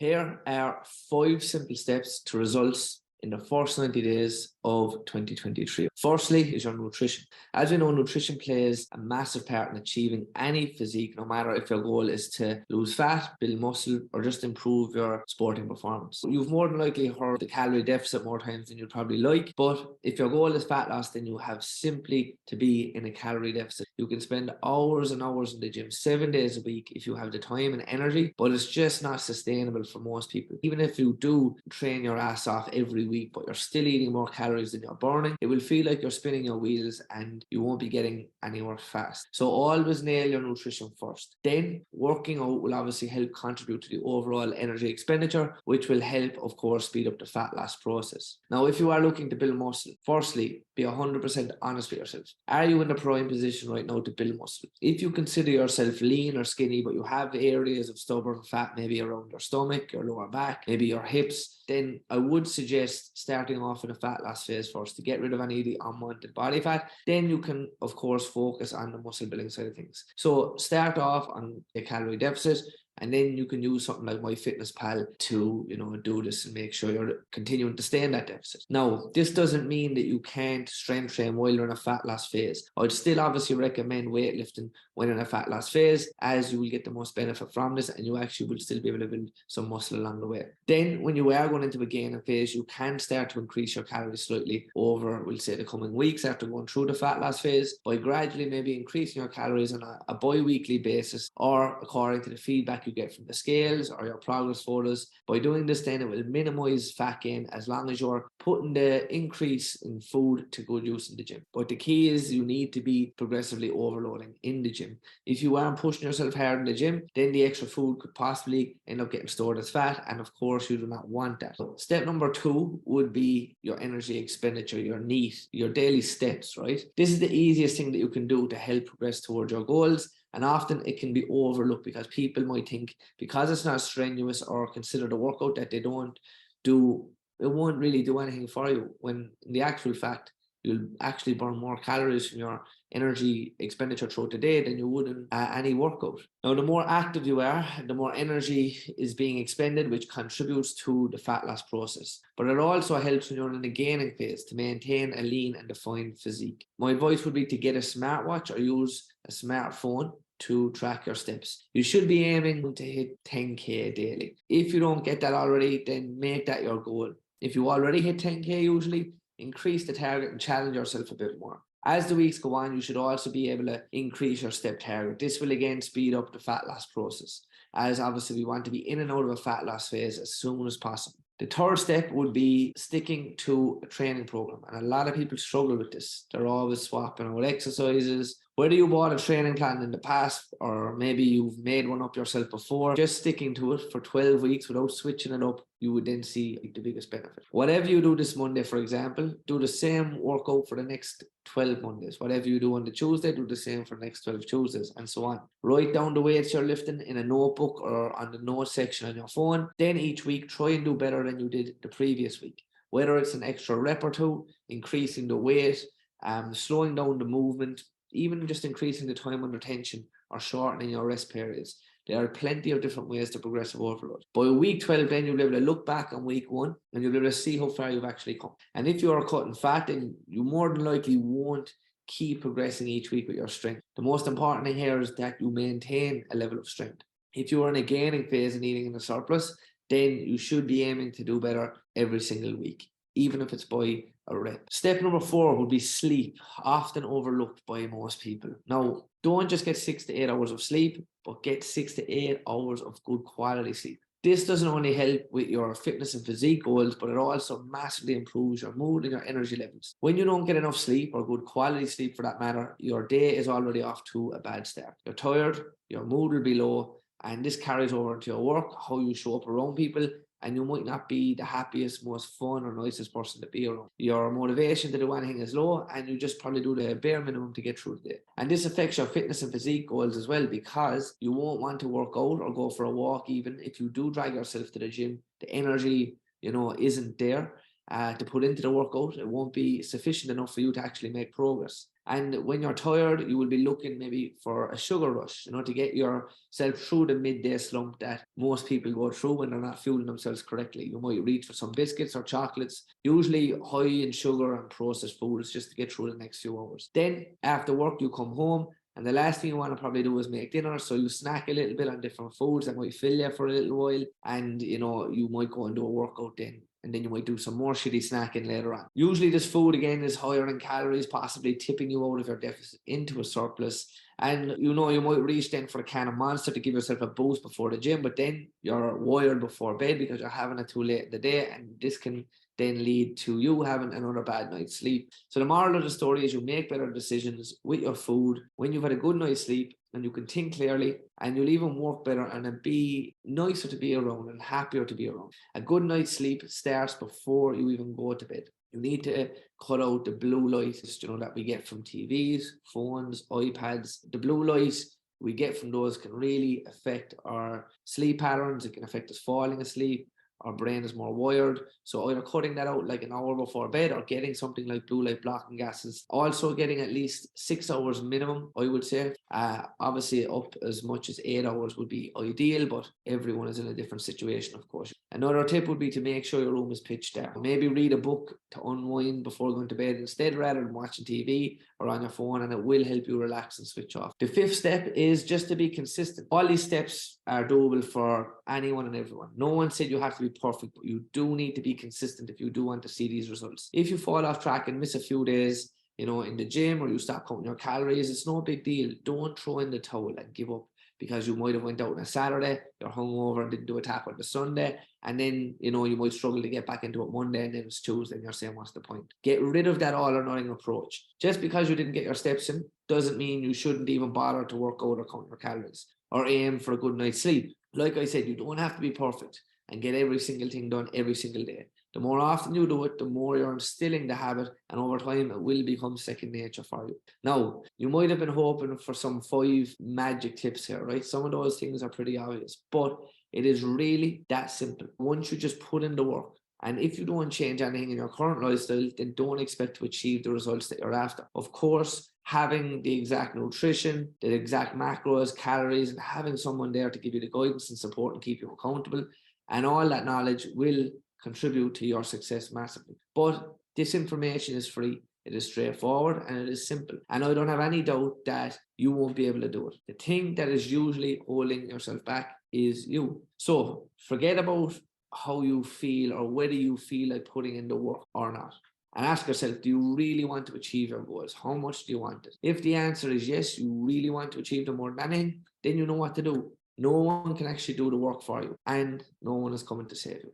Here are 5 simple steps to results in the first 90 days of 2023. Firstly is your nutrition. As we know, nutrition plays a massive part in achieving any physique, no matter if your goal is to lose fat, build muscle, or just improve your sporting performance. You've more than likely heard the calorie deficit more times than you'd probably like, but if your goal is fat loss, then you have simply to be in a calorie deficit. You can spend hours and hours in the gym 7 days a week if you have the time and energy, but it's just not sustainable for most people. Even if you do train your ass off every week, but you're still eating more calories than you're burning, it will feel like you're spinning your wheels and you won't be getting anywhere fast. So always nail your nutrition first. Then working out will obviously help contribute to the overall energy expenditure, which will help, of course, speed up the fat loss process. Now, if you are looking to build muscle, firstly, be 100% honest with yourself. Are you in the prime position right now to build muscle? If you consider yourself lean or skinny, but you have areas of stubborn fat, maybe around your stomach, your lower back, maybe your hips, then I would suggest starting off in a fat loss phase first to get rid of any of the unwanted body fat. Then you can, of course, focus on the muscle building side of things. So start off on a calorie deficit, and then you can use something like MyFitnessPal to, do this and make sure you're continuing to stay in that deficit. Now, this doesn't mean that you can't strength train while you're in a fat loss phase. I'd still obviously recommend weightlifting when in a fat loss phase, as you will get the most benefit from this, and you actually will still be able to build some muscle along the way. Then when you are going into a gaining phase, you can start to increase your calories slightly over, we'll say, the coming weeks after going through the fat loss phase, by gradually maybe increasing your calories on a bi-weekly basis, or according to the feedback you get from the scales or your progress photos. By doing this, then it will minimize fat gain as long as you're putting the increase in food to good use in the gym. But the key is you need to be progressively overloading in the gym. If you aren't pushing yourself hard in the gym, then the extra food could possibly end up getting stored as fat, and of course you do not want that. So step number 2 would be your energy expenditure, your NEAT, your daily steps, right? This is the easiest thing that you can do to help progress towards your goals. And often it can be overlooked because people might think because it's not strenuous or considered a workout that they don't do, it won't really do anything for you, when in the actual fact, you'll actually burn more calories from your energy expenditure throughout the day than you would in any workout. Now, the more active you are, the more energy is being expended, which contributes to the fat loss process. But it also helps when you're in the gaining phase to maintain a lean and defined physique. My advice would be to get a smartwatch or use a smartphone to track your steps. You should be aiming to hit 10K daily. If you don't get that already, then make that your goal. If you already hit 10K usually, increase the target and challenge yourself a bit more. As the weeks go on, you should also be able to increase your step target. This will again speed up the fat loss process, as obviously we want to be in and out of a fat loss phase as soon as possible. The third step would be sticking to a training program. And a lot of people struggle with this. They're always swapping out exercises. Whether you bought a training plan in the past or maybe you've made one up yourself before, just sticking to it for 12 weeks without switching it up, you would then see the biggest benefit. Whatever you do this Monday, for example, do the same workout for the next 12 Mondays. Whatever you do on the Tuesday, do the same for the next 12 Tuesdays, and so on. Write down the weights you're lifting in a notebook or on the notes section on your phone. Then each week, try and do better than you did the previous week. Whether it's an extra rep or two, increasing the weight, slowing down the movement, even just increasing the time under tension or shortening your rest periods. There are plenty of different ways to progressive overload. By week 12, then you'll be able to look back on week 1 and you'll be able to see how far you've actually come. And if you are cutting fat, then you more than likely won't keep progressing each week with your strength. The most important thing here is that you maintain a level of strength. If you are in a gaining phase and eating in a surplus, then you should be aiming to do better every single week, even if it's by a rep. Step number 4 would be sleep, often overlooked by most people. Now, don't just get 6 to 8 hours of sleep, but get 6 to 8 hours of good quality sleep. This doesn't only help with your fitness and physique goals, but it also massively improves your mood and your energy levels. When you don't get enough sleep, or good quality sleep for that matter, your day is already off to a bad start. You're tired, your mood will be low, and this carries over into your work, how you show up around people, and you might not be the happiest, most fun or nicest person to be around. Your motivation to do anything is low, and you just probably do the bare minimum to get through the day. And this affects your fitness and physique goals as well, because you won't want to work out or go for a walk. Even if you do drag yourself to the gym, the energy, isn't there to put into the workout. It won't be sufficient enough for you to actually make progress. And when you're tired, you will be looking maybe for a sugar rush, to get yourself through the midday slump that most people go through when they're not fueling themselves correctly. You might reach for some biscuits or chocolates, usually high in sugar and processed foods, just to get through the next few hours. Then after work, you come home, and the last thing you want to probably do is make dinner. So you snack a little bit on different foods that might fill you for a little while. And, you might go and do a workout then. And then you might do some more shitty snacking later on. Usually this food, again, is higher in calories, possibly tipping you out of your deficit into a surplus. And, you might reach then for a can of Monster to give yourself a boost before the gym. But then you're wired before bed because you're having it too late in the day. And this can then lead to you having another bad night's sleep. So the moral of the story is you make better decisions with your food when you've had a good night's sleep, and you can think clearly, and you'll even work better and be nicer to be around and happier to be around. A good night's sleep starts before you even go to bed. You need to cut out the blue light, that we get from TVs, phones, iPads. The blue light we get from those can really affect our sleep patterns. It can affect us falling asleep. Our brain is more wired. So either cutting that out like an hour before bed, or getting something like blue light blocking glasses. Also getting at least 6 hours minimum, I would say. Obviously up as much as 8 hours would be ideal, but everyone is in a different situation, of course. Another tip would be to make sure your room is pitch dark. Maybe read a book to unwind before going to bed instead, rather than watching TV or on your phone, and it will help you relax and switch off. The fifth step is just to be consistent. All these steps are doable for anyone and everyone. No one said you have to be perfect, but you do need to be consistent if you do want to see these results. If you fall off track and miss a few days, in the gym, or you stop counting your calories, it's no big deal. Don't throw in the towel and give up, because you might have went out on a Saturday, you're hungover and didn't do a tap on the Sunday, and then, you might struggle to get back into it Monday, and then it's Tuesday, and you're saying, what's the point? Get rid of that all or nothing approach. Just because you didn't get your steps in doesn't mean you shouldn't even bother to work out or count your calories or aim for a good night's sleep. Like I said, you don't have to be perfect and get every single thing done every single day. The more often you do it, the more you're instilling the habit, and over time it will become second nature for you. Now, you might have been hoping for some 5 magic tips here, right? Some of those things are pretty obvious, but it is really that simple. Once you just put in the work, and if you don't change anything in your current lifestyle, then don't expect to achieve the results that you're after. Of course, having the exact nutrition, the exact macros, calories, and having someone there to give you the guidance and support and keep you accountable, and all that knowledge will contribute to your success massively. But this information is free, it is straightforward, and it is simple. And I don't have any doubt that you won't be able to do it. The thing that is usually holding yourself back is you. So forget about how you feel or whether you feel like putting in the work or not. And ask yourself, do you really want to achieve your goals? How much do you want it? If the answer is yes, you really want to achieve them more than anything, then you know what to do. No one can actually do the work for you, and no one is coming to save you.